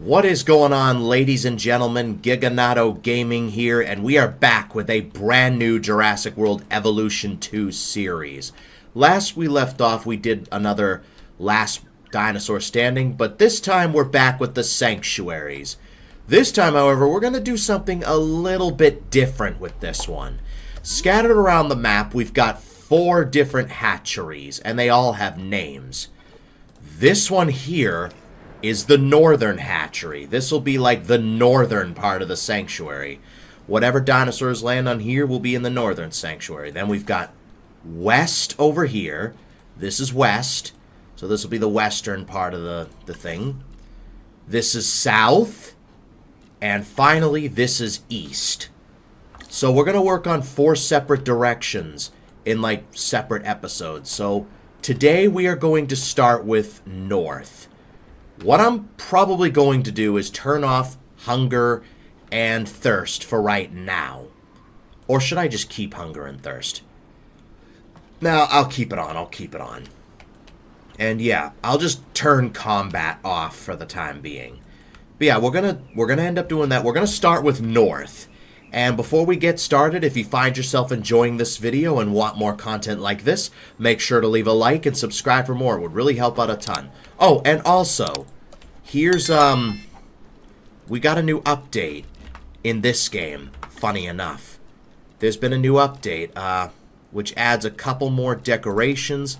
What is going on, ladies and gentlemen? Gigantoaptor Gaming here, and we are back with a brand new Jurassic World Evolution 2 series. Last we left off, we did another last dinosaur standing, but this time we're back with the sanctuaries. This time, however, we're going to do something a little bit different with this one. Scattered around the map, we've got 4 different hatcheries, and they all have names. This one here is the northern hatchery. This will be like the northern part of the sanctuary. Whatever dinosaurs land on here will be in the northern sanctuary. Then we've got west over here. This is west, so this will be the western part of the thing. This is south, and finally this is east. So we're going to work on 4 separate directions in like separate episodes. So today we are going to start with north. What I'm probably going to do is turn off hunger and thirst for right now. Or should I just keep hunger and thirst? No, I'll keep it on. I'll keep it on. And yeah, I'll just turn combat off for the time being. But yeah, we're gonna end up doing that. We're gonna start with north. And before we get started, if you find yourself enjoying this video and want more content like this, make sure to leave a like and subscribe for more. It would really help out a ton. Oh, and also, here's, we got a new update in this game, funny enough. There's been a new update, which adds a couple more decorations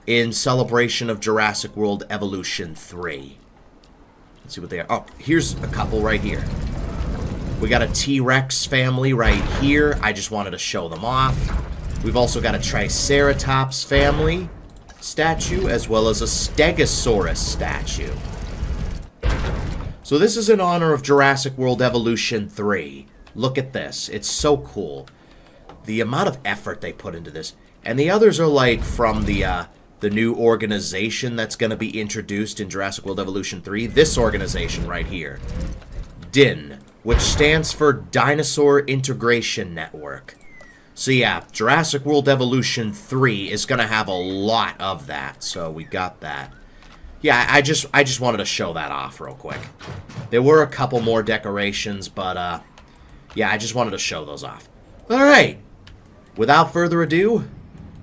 in celebration of Jurassic World Evolution 3. Let's see what they are. Oh, here's a couple right here. We got a T-Rex family right here. I just wanted to show them off. We've also got a Triceratops family statue, as well as a Stegosaurus statue. So this is in honor of Jurassic World Evolution 3. Look at this. It's so cool. The amount of effort they put into this. And the others are like from the new organization that's going to be introduced in Jurassic World Evolution 3. This organization right here. DIN, which stands for Dinosaur Integration Network. So yeah, Jurassic World Evolution 3 is going to have a lot of that. So we got that. Yeah, I just wanted to show that off real quick. There were a couple more decorations, but yeah, I just wanted to show those off. Alright, without further ado,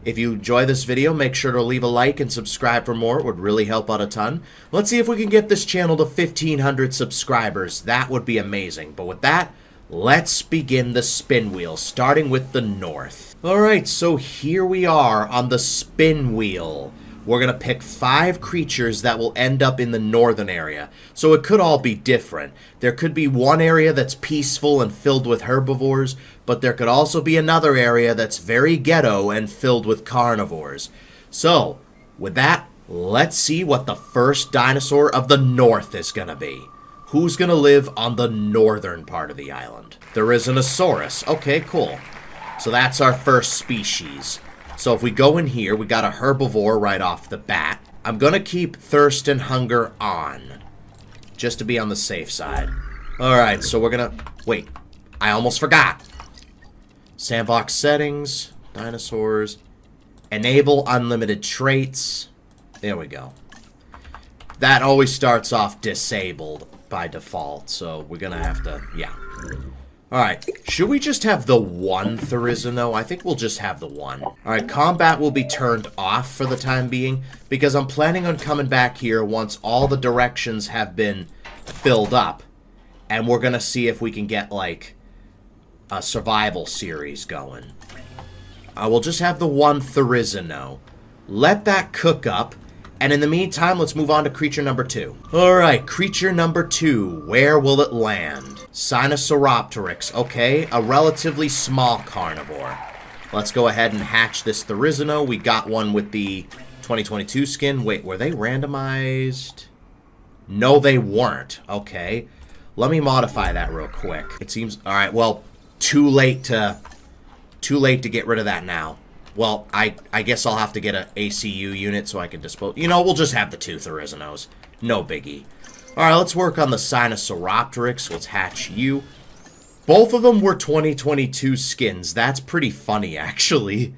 if you enjoy this video, make sure to leave a like and subscribe for more. It would really help out a ton. Let's see if we can get this channel to 1,500 subscribers. That would be amazing. But with that, let's begin the spin wheel, starting with the north. Alright, so here we are on the spin wheel. We're going to pick 5 creatures that will end up in the northern area. So it could all be different. There could be one area that's peaceful and filled with herbivores, but there could also be another area that's very ghetto and filled with carnivores. So, with that, let's see what the first dinosaur of the north is going to be. Who's going to live on the northern part of the island? There is an Alamosaurus. Okay, cool. So that's our first species. So if we go in here, we got a herbivore right off the bat. I'm going to keep thirst and hunger on, just to be on the safe side. Alright, so we're going to... Wait, I almost forgot. Sandbox settings, dinosaurs, enable unlimited traits. There we go. That always starts off disabled by default, so we're going to have to... Yeah. Alright, should we just have the one Therizino? I think we'll just have the one. Alright, combat will be turned off for the time being, because I'm planning on coming back here once all the directions have been filled up. And we're going to see if we can get, like, a survival series going. I will just have the one Therizino. Let that cook up. And in the meantime, let's move on to creature number 2. Alright, creature number 2. Where will it land? Sinosauropteryx. Okay, a relatively small carnivore. Let's go ahead and hatch this Therizino. We got one with the 2022 skin. Wait, were they randomized? No, they weren't. Okay. Let me modify that real quick. It seems... Alright, well, too late to get rid of that now. Well, I guess I'll have to get an ACU unit so I can dispose... You know, we'll just have the 2 Therizinos. No biggie. Alright, let's work on the Sinosauropteryx. Let's hatch you. Both of them were 2022 skins. That's pretty funny, actually.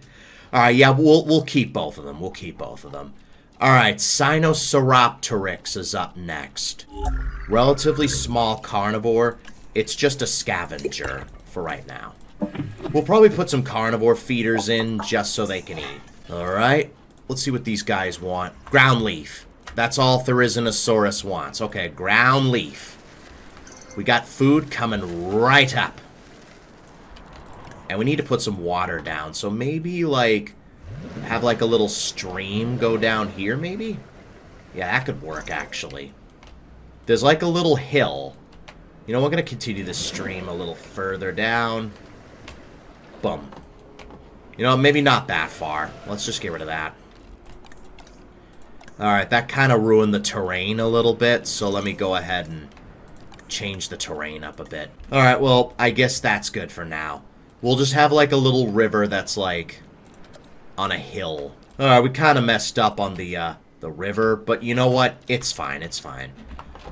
Alright, yeah, we'll keep both of them. We'll keep both of them. Alright, Sinosauropteryx is up next. Relatively small carnivore. It's just a scavenger for right now. We'll probably put some carnivore feeders in just so they can eat. Alright, let's see what these guys want. Ground leaf. That's all Therizinosaurus wants. Okay, ground leaf. We got food coming right up. And we need to put some water down. So maybe, like, have, like, a little stream go down here, maybe? Yeah, that could work, actually. There's, like, a little hill. You know, we're going to continue this stream a little further down. Boom. You know, maybe not that far. Let's just get rid of that. Alright, that kind of ruined the terrain a little bit, so let me go ahead and change the terrain up a bit. Alright, well, I guess that's good for now. We'll just have, like, a little river that's, like, on a hill. Alright, we kind of messed up on the river, but you know what? It's fine, it's fine.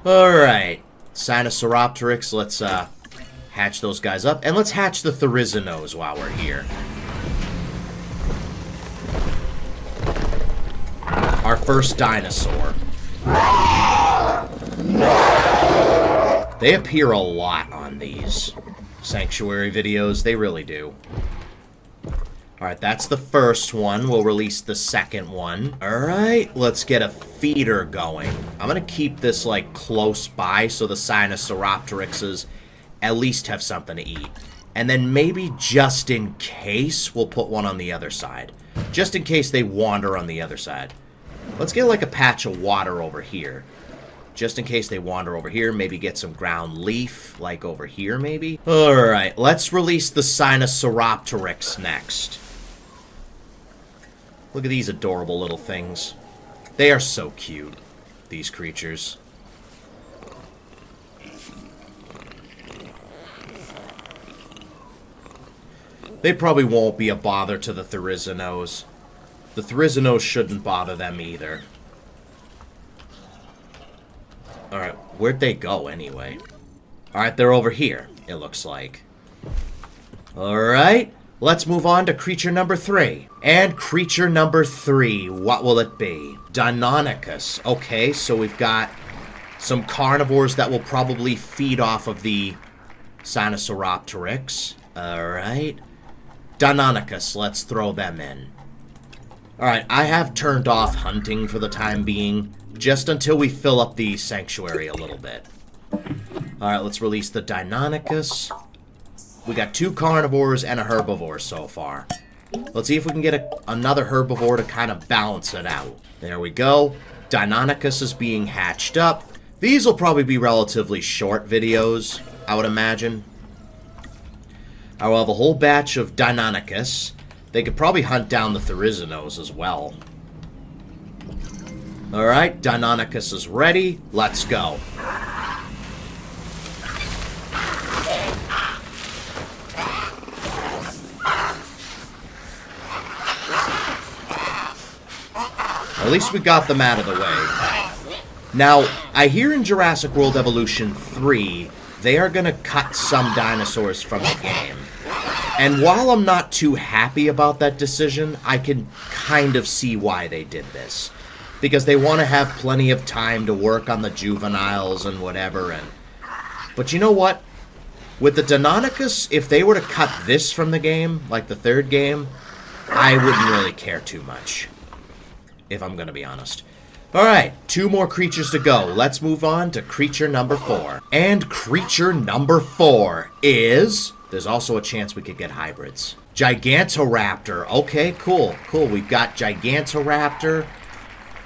Alright, Sinosauropteryx, let's, hatch those guys up. And let's hatch the Therizinos while we're here. Our first dinosaur. They appear a lot on these sanctuary videos. They really do. Alright, that's the first one. We'll release the second one. Alright, let's get a feeder going. I'm going to keep this, like, close by so the Sinosauropteryxes at least have something to eat. And then maybe just in case, we'll put one on the other side. Just in case they wander on the other side. Let's get, like, a patch of water over here. Just in case they wander over here. Maybe get some ground leaf, like over here, maybe. Alright, let's release the Sinosauropteryx next. Look at these adorable little things. They are so cute, these creatures. They probably won't be a bother to the Therizinos. The Therizinos shouldn't bother them either. Alright, where'd they go anyway? Alright, they're over here, it looks like. Alright, let's move on to creature number 3. And creature number 3, what will it be? Danicus. Okay, so we've got some carnivores that will probably feed off of the Sinosauropteryx. Alright. Danicus, let's throw them in. Alright, I have turned off hunting for the time being, just until we fill up the sanctuary a little bit. Alright, let's release the Danicus. We got 2 carnivores and a herbivore so far. Let's see if we can get another herbivore to kind of balance it out. There we go. Danicus is being hatched up. These will probably be relatively short videos, I would imagine. I will have a whole batch of Danicus. They could probably hunt down the Therizinos as well. Alright, Danicus is ready. Let's go. At least we got them out of the way. Now, I hear in Jurassic World Evolution 3, they are going to cut some dinosaurs from the game. And while I'm not too happy about that decision, I can kind of see why they did this. Because they want to have plenty of time to work on the juveniles and whatever. But you know what? With the Danicus, if they were to cut this from the game, like the 3rd game, I wouldn't really care too much. If I'm going to be honest. Alright, 2 more creatures to go. Let's move on to creature number 4. And creature number 4 is... There's also a chance we could get hybrids. Gigantoaptor. Okay, cool. Cool, we've got Gigantoaptor.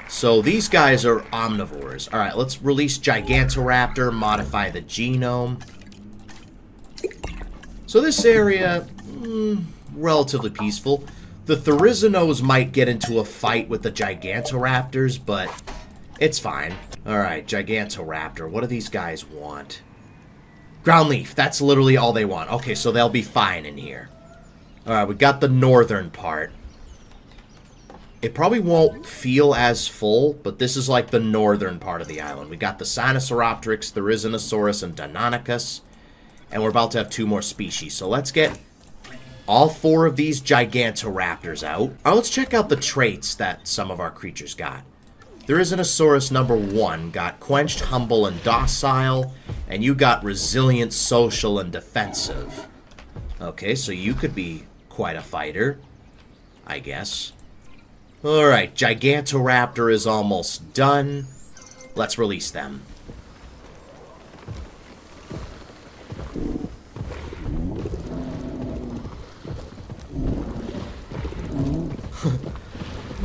So these guys are omnivores. Alright, let's release Gigantoaptor, modify the genome. So this area, relatively peaceful. The Therizinos might get into a fight with the Gigantoaptors, but it's fine. Alright, Gigantoaptor. What do these guys want? Ground leaf. That's literally all they want. Okay, so they'll be fine in here. Alright, we got the northern part. It probably won't feel as full, but this is like the northern part of the island. We got the Sinosauropteryx, Therizinosaurus, and Danicus. And we're about to have 2 more species. So let's get all 4 of these Gigantoaptors out. Alright, let's check out the traits that some of our creatures got. There is an Inosaurus number 1, got quenched, humble, and docile, and you got resilient, social, and defensive. Okay, so you could be quite a fighter, I guess. Alright, Gigantoaptor is almost done. Let's release them.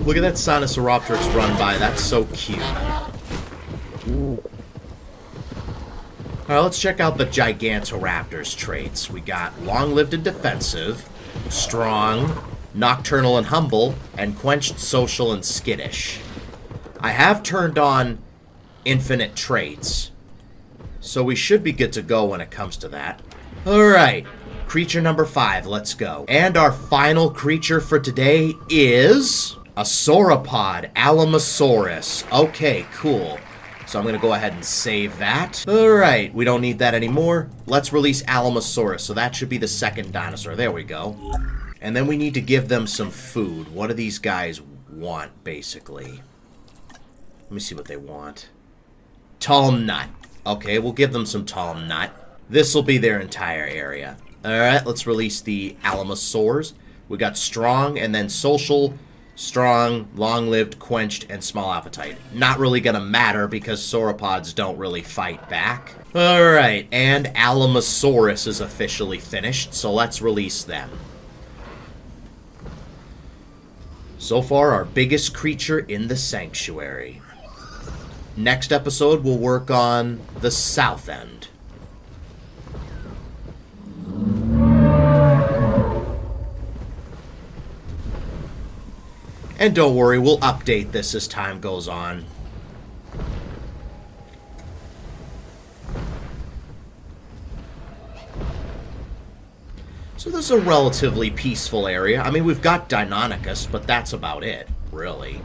Look at that Sinoceropteryx run by. That's so cute. Alright, let's check out the Gigantoaptor's traits. We got long-lived and defensive, strong, nocturnal and humble, and quenched, social, and skittish. I have turned on infinite traits, so we should be good to go when it comes to that. Alright, creature number 5, let's go. And our final creature for today is a sauropod, Alamosaurus. Okay, cool. So I'm going to go ahead and save that. Alright, we don't need that anymore. Let's release Alamosaurus, so that should be the second dinosaur. There we go. And then we need to give them some food. What do these guys want, basically? Let me see what they want. Tall nut. Okay, we'll give them some tall nut. This will be their entire area. Alright, let's release the Alamosaurs. We got strong, and then social, strong, long-lived, quenched, and small appetite. Not really gonna matter because sauropods don't really fight back. Alright, and Alamosaurus is officially finished, so let's release them. So far, our biggest creature in the sanctuary. Next episode, we'll work on the south end. And don't worry, we'll update this as time goes on. So this is a relatively peaceful area. I mean, we've got Danicus, but that's about it, really.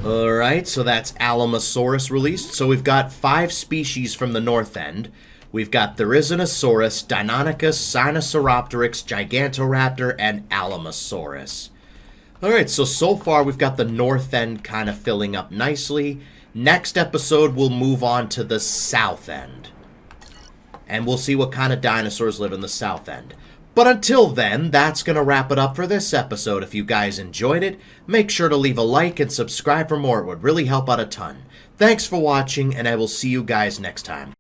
Alright, so that's Alamosaurus released. So we've got 5 species from the north end. We've got Therizinosaurus, Deinonychus, Sinoceropteryx, Gigantoaptor, and Alamosaurus. Alright, so far we've got the north end kind of filling up nicely. Next episode, we'll move on to the south end. And we'll see what kind of dinosaurs live in the south end. But until then, that's going to wrap it up for this episode. If you guys enjoyed it, make sure to leave a like and subscribe for more. It would really help out a ton. Thanks for watching, and I will see you guys next time.